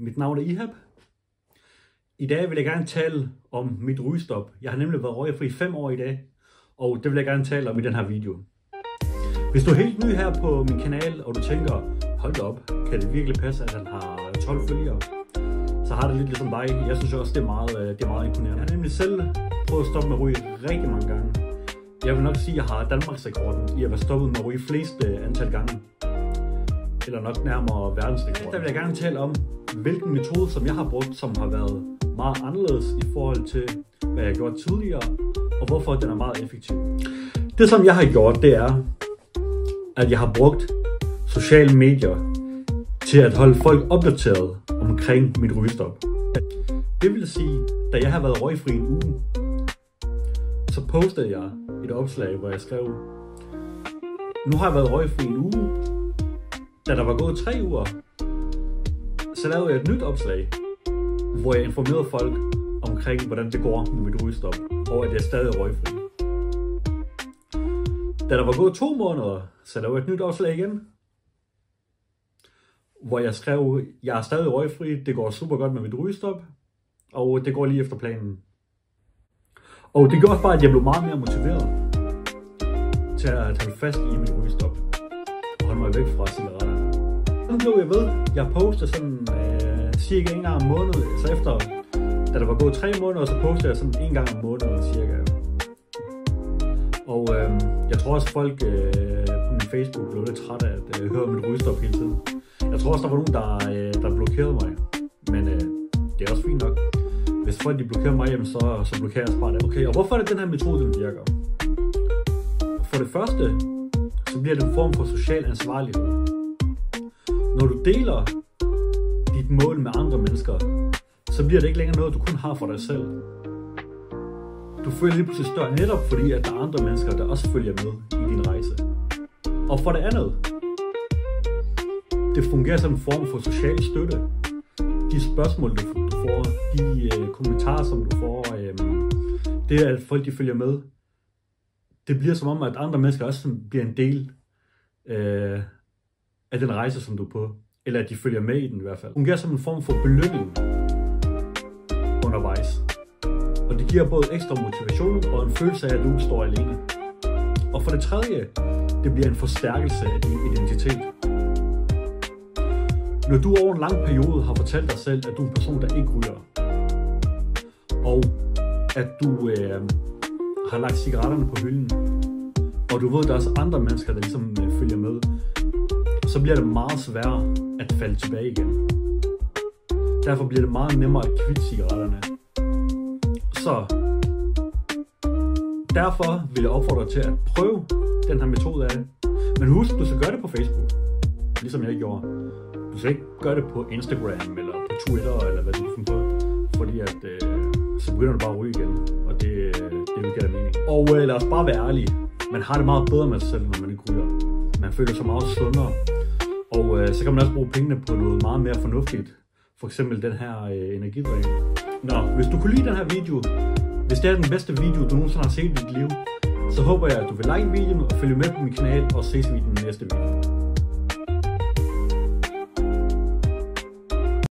Mit navn er Ihab. I dag vil jeg gerne tale om mit rygestop. Jeg har nemlig været røgfri i 5 år i dag, og det vil jeg gerne tale om i den her video. Hvis du er helt ny her på min kanal, og du tænker, hold da op, kan det virkelig passe, at han har 12 følgere? Så har det lidt ligesom dig. Jeg synes også, det er meget imponerende. Jeg har nemlig selv prøvet at stoppe med at ryge rigtig mange gange. Jeg vil nok sige, at jeg har Danmarksrekorden i at være stoppet med at ryge flest antal gange. Eller nok nærmere verdensrekorden. Der vil jeg gerne tale om, hvilken metode, som jeg har brugt, som har været meget anderledes i forhold til, hvad jeg har gjort tidligere, og hvorfor den er meget effektiv. Det, som jeg har gjort, det er, at jeg har brugt sociale medier til at holde folk opdateret omkring mit rygestop. Det vil sige, da jeg har været røgfri en uge, så postede jeg et opslag, hvor jeg skrev, nu har jeg været røgfri en uge. Da der var gået 3 uger, så lavede jeg et nyt opslag, hvor jeg informerede folk omkring, hvordan det går med mit rygestop, og at jeg stadig er røgfri. Da der var gået 2 måneder, så lavede jeg et nyt opslag igen, hvor jeg skrev, jeg er stadig røgfri, det går super godt med mit rygestop, og det går lige efter planen. Og det gjorde også bare, at jeg blev meget mere motiveret til at holde fast i mit rygestop og holde mig væk fra cigaretterne. Så blev jeg ved. Jeg postede sådan cirka en gang om måneden. Så efter, da der var gået 3 måneder, så postede jeg sådan en gang om måneden cirka. Og jeg tror også folk på min Facebook blev lidt trætte af at høre mit rygestop hele tiden. Jeg tror også, der var nogen, der blokerede mig. Men det er også fint nok. Hvis folk de blokerer mig, jamen, så blokerer jeg bare det. Okay, og hvorfor er det den her metode, den virker? For det første, så bliver det en form for social ansvarlighed. Når du deler dit mål med andre mennesker, så bliver det ikke længere noget, du kun har for dig selv. Du føler lige pludselig større, netop fordi, at der er andre mennesker, der også følger med i din rejse. Og for det andet, det fungerer som en form for social støtte. De spørgsmål, du får, de kommentarer, som du får, det at folk de følger med, det bliver som om, at andre mennesker også bliver en del af den rejse, som du er på. Eller at de følger med i den i hvert fald. Det fungerer som en form for belønning undervejs. Og det giver både ekstra motivation og en følelse af, at du står alene. Og for det tredje, det bliver en forstærkelse af din identitet. Når du over en lang periode har fortalt dig selv, at du er en person, der ikke ryger, og at du har lagt cigaretterne på hylden, og du ved, at der er også andre mennesker, der ligesom følger med, så bliver det meget sværere at falde tilbage igen. Derfor bliver det meget nemmere at kvitte cigaretterne. Så derfor vil jeg opfordre dig til at prøve den her metode af det. Men husk, du skal gøre det på Facebook, ligesom jeg gjorde. Du skal ikke gøre det på Instagram eller på Twitter eller hvad du kan finde på, fordi at så begynder du bare at ryge igen, og det vil ikke have mening. Og lad os bare være ærlige, man har det meget bedre med sig selv, når man ikke ryger. Man føler sig meget sundere, og så kan man også bruge pengene på noget meget mere fornuftigt, for eksempel den her energidrik. Nå, hvis du kunne lide den her video, hvis det er den bedste video, du nogensinde har set i dit liv, så håber jeg, at du vil like videoen og følge med på min kanal, og ses vi i den næste video.